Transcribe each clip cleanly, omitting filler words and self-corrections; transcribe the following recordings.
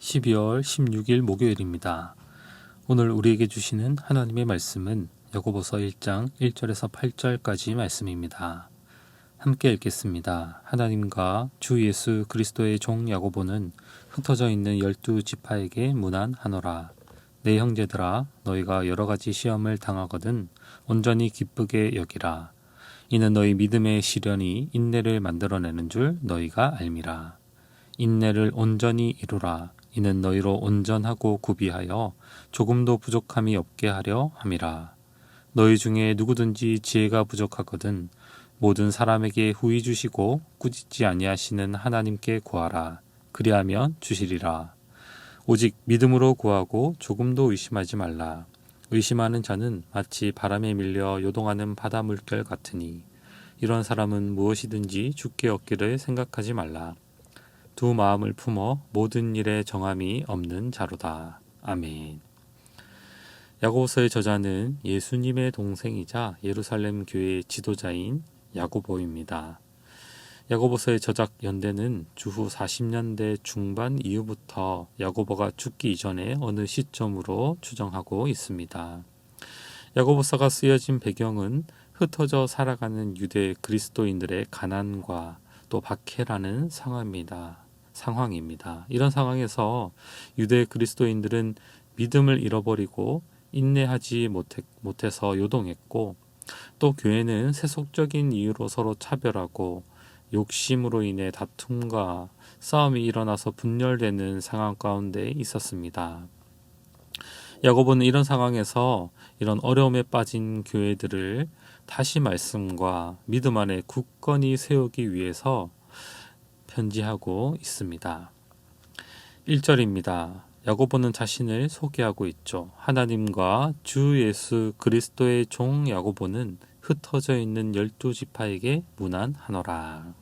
12월 16일 목요일입니다. 오늘 우리에게 주시는 하나님의 말씀은 야고보서 1장 1절에서 8절까지 말씀입니다. 함께 읽겠습니다. 하나님과 주 예수 그리스도의 종 야고보는 흩어져 있는 12지파에게 문안하노라. 내 형제들아, 너희가 여러 가지 시험을 당하거든 온전히 기쁘게 여기라. 이는 너희 믿음의 시련이 인내를 만들어내는 줄 너희가 알미라. 인내를 온전히 이루라. 이는 너희로 온전하고 구비하여 조금도 부족함이 없게 하려 함이라. 너희 중에 누구든지 지혜가 부족하거든 모든 사람에게 후히 주시고 꾸짖지 아니하시는 하나님께 구하라. 그리하면 주시리라. 오직 믿음으로 구하고 조금도 의심하지 말라. 의심하는 자는 마치 바람에 밀려 요동하는 바다 물결 같으니 이런 사람은 무엇이든지 주께 얻기를 생각하지 말라. 두 마음을 품어 모든 일에 정함이 없는 자로다. 아멘. 야고보서의 저자는 예수님의 동생이자 예루살렘 교회의 지도자인 야고보입니다. 야고보서의 저작 연대는 주후 40년대 중반 이후부터 야고보가 죽기 이전의 어느 시점으로 추정하고 있습니다. 야고보서가 쓰여진 배경은 흩어져 살아가는 유대 그리스도인들의 가난과 또 박해라는 상황입니다. 이런 상황에서 유대 그리스도인들은 믿음을 잃어버리고 인내하지 못해서 요동했고, 또 교회는 세속적인 이유로 서로 차별하고 욕심으로 인해 다툼과 싸움이 일어나서 분열되는 상황 가운데 있었습니다. 야고보는 이런 상황에서 이런 어려움에 빠진 교회들을 다시 말씀과 믿음 안에 굳건히 세우기 위해서 편지하고 있습니다. 1절입니다. 야고보는 자신을 소개하고 있죠. 하나님과 주 예수 그리스도의 종 야고보는 흩어져 있는 12지파에게 문안하노라.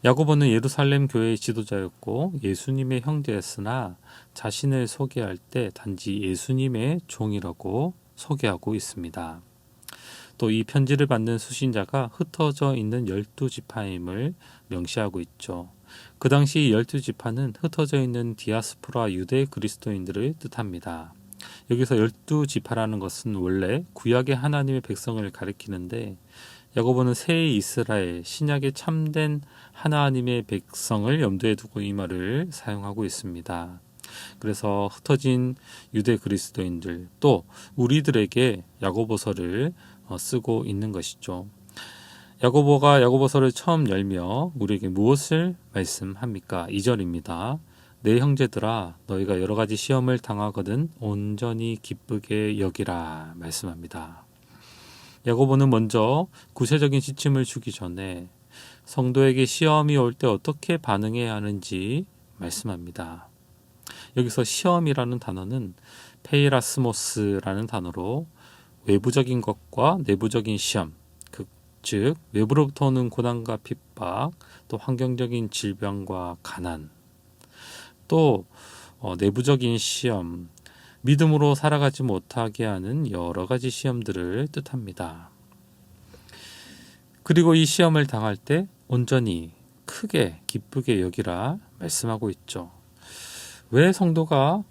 야고보는 예루살렘 교회의 지도자였고 예수님의 형제였으나 자신을 소개할 때 단지 예수님의 종이라고 소개하고 있습니다. 또 이 편지를 받는 수신자가 흩어져 있는 12지파임을 명시하고 있죠. 그 당시 12지파는 흩어져 있는 디아스포라 유대 그리스도인들을 뜻합니다. 여기서 12지파라는 것은 원래 구약의 하나님의 백성을 가리키는데 야고보는 새 이스라엘, 신약의 참된 하나님의 백성을 염두에 두고 이 말을 사용하고 있습니다. 그래서 흩어진 유대 그리스도인들, 또 우리들에게 야고보서를 쓰고 있는 것이죠. 야고보가 야고보서를 처음 열며 우리에게 무엇을 말씀합니까? 2절입니다. 내 형제들아, 너희가 여러 가지 시험을 당하거든 온전히 기쁘게 여기라 말씀합니다. 야고보는 먼저 구체적인 지침을 주기 전에 성도에게 시험이 올 때 어떻게 반응해야 하는지 말씀합니다. 여기서 시험이라는 단어는 페이라스모스라는 단어로 외부적인 것과 내부적인 시험, 즉 외부로부터 오는 고난과 핍박, 또 환경적인 질병과 가난, 또 내부적인 시험, 믿음으로 살아가지 못하게 하는 여러 가지 시험들을 뜻합니다. 그리고 이 시험을 당할 때 온전히 크게 기쁘게 여기라 말씀하고 있죠. 왜 성도가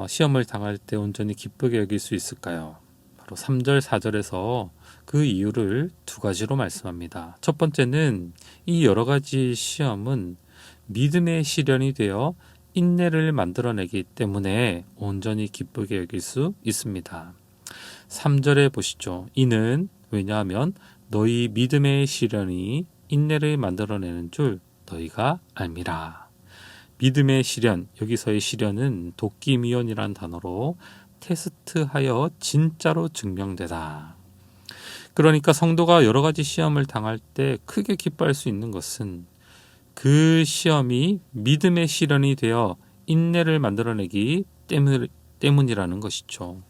시험을 당할 때 온전히 기쁘게 여길 수 있을까요? 바로 3절, 4절에서 그 이유를 두 가지로 말씀합니다. 첫 번째는 이 여러 가지 시험은 믿음의 시련이 되어 인내를 만들어내기 때문에 온전히 기쁘게 여길 수 있습니다. 3절에 보시죠. 이는 왜냐하면 너희 믿음의 시련이 인내를 만들어내는 줄 너희가 알미라. 믿음의 시련, 여기서의 시련은 도끼미온이란 단어로 테스트하여 진짜로 증명되다. 그러니까 성도가 여러 가지 시험을 당할 때 크게 기뻐할 수 있는 것은 그 시험이 믿음의 시련이 되어 인내를 만들어내기 때문이라는 것이죠.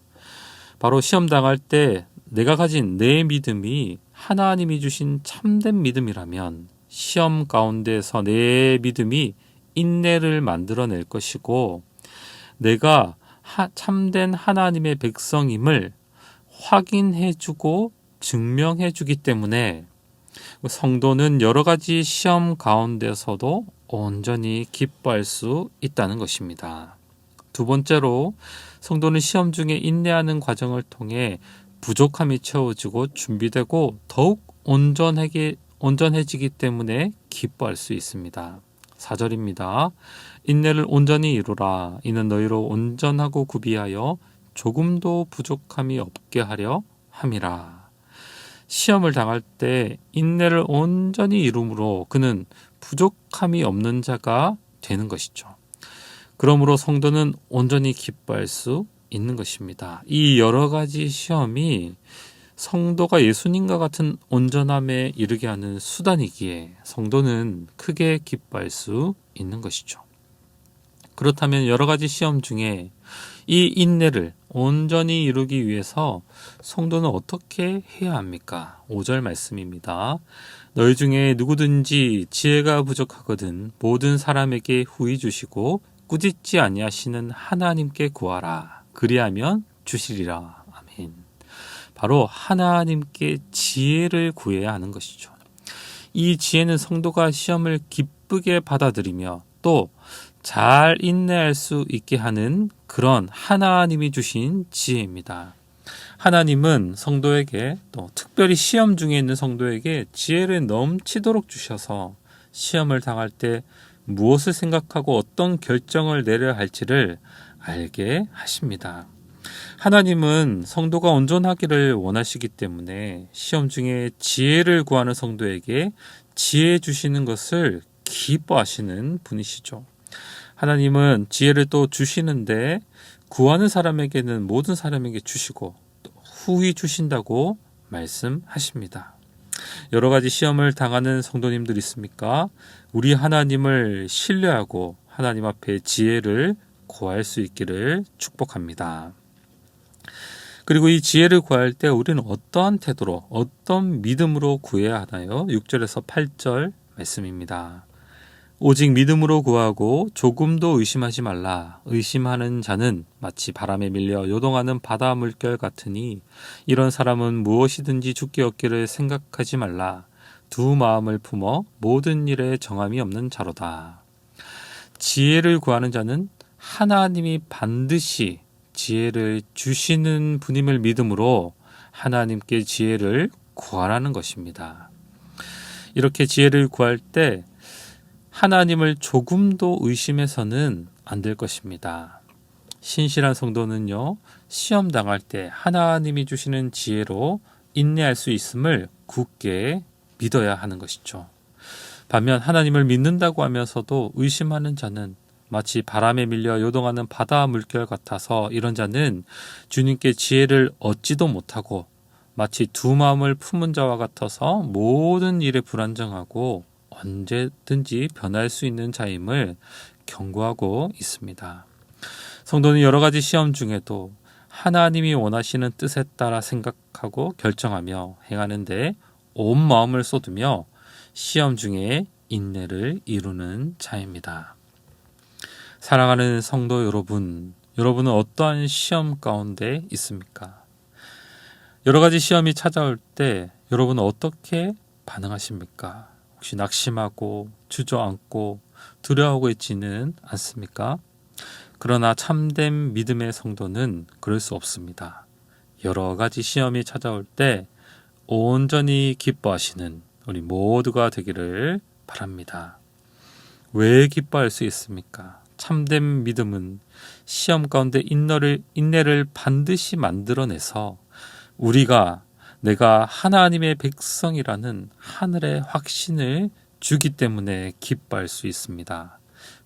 바로 시험 당할 때 내가 가진 내 믿음이 하나님이 주신 참된 믿음이라면 시험 가운데서 내 믿음이 인내를 만들어낼 것이고, 내가 참된 하나님의 백성임을 확인해주고 증명해주기 때문에 성도는 여러 가지 시험 가운데서도 온전히 기뻐할 수 있다는 것입니다. 두 번째로 성도는 시험 중에 인내하는 과정을 통해 부족함이 채워지고 준비되고 더욱 온전해지기 때문에 기뻐할 수 있습니다. 4절입니다. 인내를 온전히 이루라. 이는 너희로 온전하고 구비하여 조금도 부족함이 없게 하려 함이라. 시험을 당할 때 인내를 온전히 이루므로 그는 부족함이 없는 자가 되는 것이죠. 그러므로 성도는 온전히 기뻐할 수 있는 것입니다. 이 여러 가지 시험이 성도가 예수님과 같은 온전함에 이르게 하는 수단이기에 성도는 크게 기뻐할 수 있는 것이죠. 그렇다면 여러 가지 시험 중에 이 인내를 온전히 이루기 위해서 성도는 어떻게 해야 합니까? 5절 말씀입니다. 너희 중에 누구든지 지혜가 부족하거든 모든 사람에게 후히 주시고 꾸짖지 아니하시는 하나님께 구하라. 그리하면 주시리라. 아멘. 바로 하나님께 지혜를 구해야 하는 것이죠. 이 지혜는 성도가 시험을 기쁘게 받아들이며 또 잘 인내할 수 있게 하는 그런 하나님이 주신 지혜입니다. 하나님은 성도에게 또 특별히 시험 중에 있는 성도에게 지혜를 넘치도록 주셔서 시험을 당할 때 무엇을 생각하고 어떤 결정을 내려야 할지를 알게 하십니다. 하나님은 성도가 온전하기를 원하시기 때문에 시험 중에 지혜를 구하는 성도에게 지혜 주시는 것을 기뻐하시는 분이시죠. 하나님은 지혜를 또 주시는데 구하는 사람에게는 모든 사람에게 주시고 또 후히 주신다고 말씀하십니다. 여러 가지 시험을 당하는 성도님들 있습니까? 우리 하나님을 신뢰하고 하나님 앞에 지혜를 구할 수 있기를 축복합니다. 그리고 이 지혜를 구할 때 우리는 어떠한 태도로 어떤 믿음으로 구해야 하나요? 6절에서 8절 말씀입니다. 오직 믿음으로 구하고 조금도 의심하지 말라. 의심하는 자는 마치 바람에 밀려 요동하는 바다 물결 같으니 이런 사람은 무엇이든지 죽게 얻기를 생각하지 말라. 두 마음을 품어 모든 일에 정함이 없는 자로다. 지혜를 구하는 자는 하나님이 반드시 지혜를 주시는 분임을 믿음으로 하나님께 지혜를 구하라는 것입니다. 이렇게 지혜를 구할 때 하나님을 조금도 의심해서는 안 될 것입니다. 신실한 성도는요, 시험 당할 때 하나님이 주시는 지혜로 인내할 수 있음을 굳게 믿어야 하는 것이죠. 반면 하나님을 믿는다고 하면서도 의심하는 자는 마치 바람에 밀려 요동하는 바다 물결 같아서 이런 자는 주님께 지혜를 얻지도 못하고 마치 두 마음을 품은 자와 같아서 모든 일에 불안정하고 언제든지 변할 수 있는 자임을 경고하고 있습니다. 성도는 여러 가지 시험 중에도 하나님이 원하시는 뜻에 따라 생각하고 결정하며 행하는데 온 마음을 쏟으며 시험 중에 인내를 이루는 자입니다. 사랑하는 성도 여러분, 여러분은 어떠한 시험 가운데 있습니까? 여러 가지 시험이 찾아올 때 여러분은 어떻게 반응하십니까? 혹시 낙심하고 주저앉고 두려워하고 있지는 않습니까? 그러나 참된 믿음의 성도는 그럴 수 없습니다. 여러 가지 시험이 찾아올 때 온전히 기뻐하시는 우리 모두가 되기를 바랍니다. 왜 기뻐할 수 있습니까? 참된 믿음은 시험 가운데 인내를 반드시 만들어내서 내가 하나님의 백성이라는 하늘의 확신을 주기 때문에 기뻐할 수 있습니다.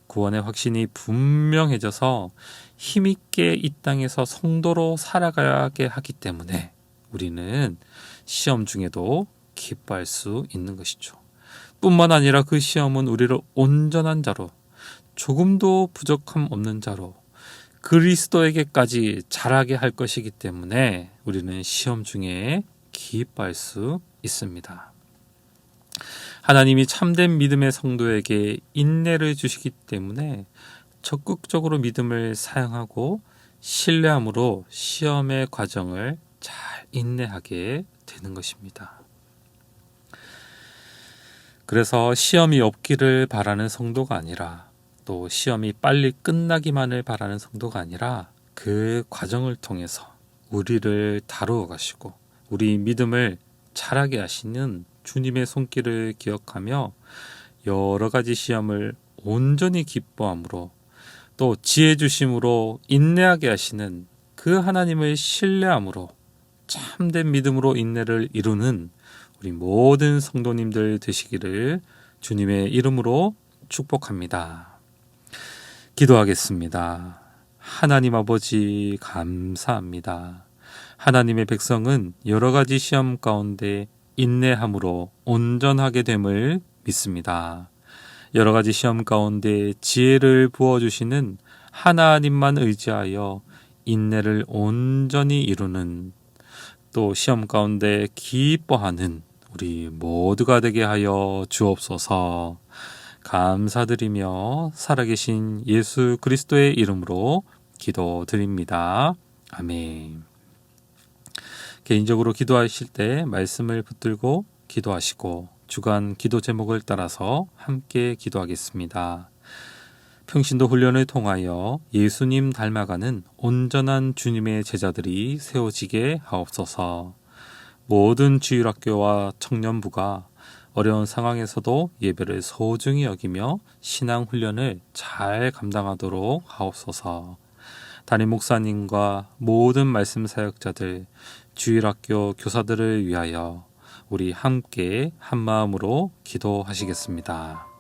구원의 확신이 분명해져서 힘있게 이 땅에서 성도로 살아가게 하기 때문에 우리는 시험 중에도 기뻐할 수 있는 것이죠. 뿐만 아니라 그 시험은 우리를 온전한 자로, 조금도 부족함 없는 자로 그리스도에게까지 자라게 할 것이기 때문에 우리는 시험 중에 기뻐할 수 있습니다. 하나님이 참된 믿음의 성도에게 인내를 주시기 때문에 적극적으로 믿음을 사용하고 신뢰함으로 시험의 과정을 잘 인내하게 되는 것입니다. 그래서 시험이 없기를 바라는 성도가 아니라 또 시험이 빨리 끝나기만을 바라는 성도가 아니라 그 과정을 통해서 우리를 다루어 가시고 우리 믿음을 자라게 하시는 주님의 손길을 기억하며 여러 가지 시험을 온전히 기뻐함으로 또 지혜 주심으로 인내하게 하시는 그 하나님을 신뢰함으로 참된 믿음으로 인내를 이루는 우리 모든 성도님들 되시기를 주님의 이름으로 축복합니다. 기도하겠습니다. 하나님 아버지 감사합니다. 하나님의 백성은 여러 가지 시험 가운데 인내함으로 온전하게 됨을 믿습니다. 여러 가지 시험 가운데 지혜를 부어주시는 하나님만 의지하여 인내를 온전히 이루는 또 시험 가운데 기뻐하는 우리 모두가 되게 하여 주옵소서. 감사드리며 살아계신 예수 그리스도의 이름으로 기도드립니다. 아멘. 개인적으로 기도하실 때 말씀을 붙들고 기도하시고 주간 기도 제목을 따라서 함께 기도하겠습니다. 평신도 훈련을 통하여 예수님 닮아가는 온전한 주님의 제자들이 세워지게 하옵소서. 모든 주일학교와 청년부가 어려운 상황에서도 예배를 소중히 여기며 신앙 훈련을 잘 감당하도록 하옵소서. 담임 목사님과 모든 말씀 사역자들, 주일학교 교사들을 위하여 우리 함께 한마음으로 기도하시겠습니다.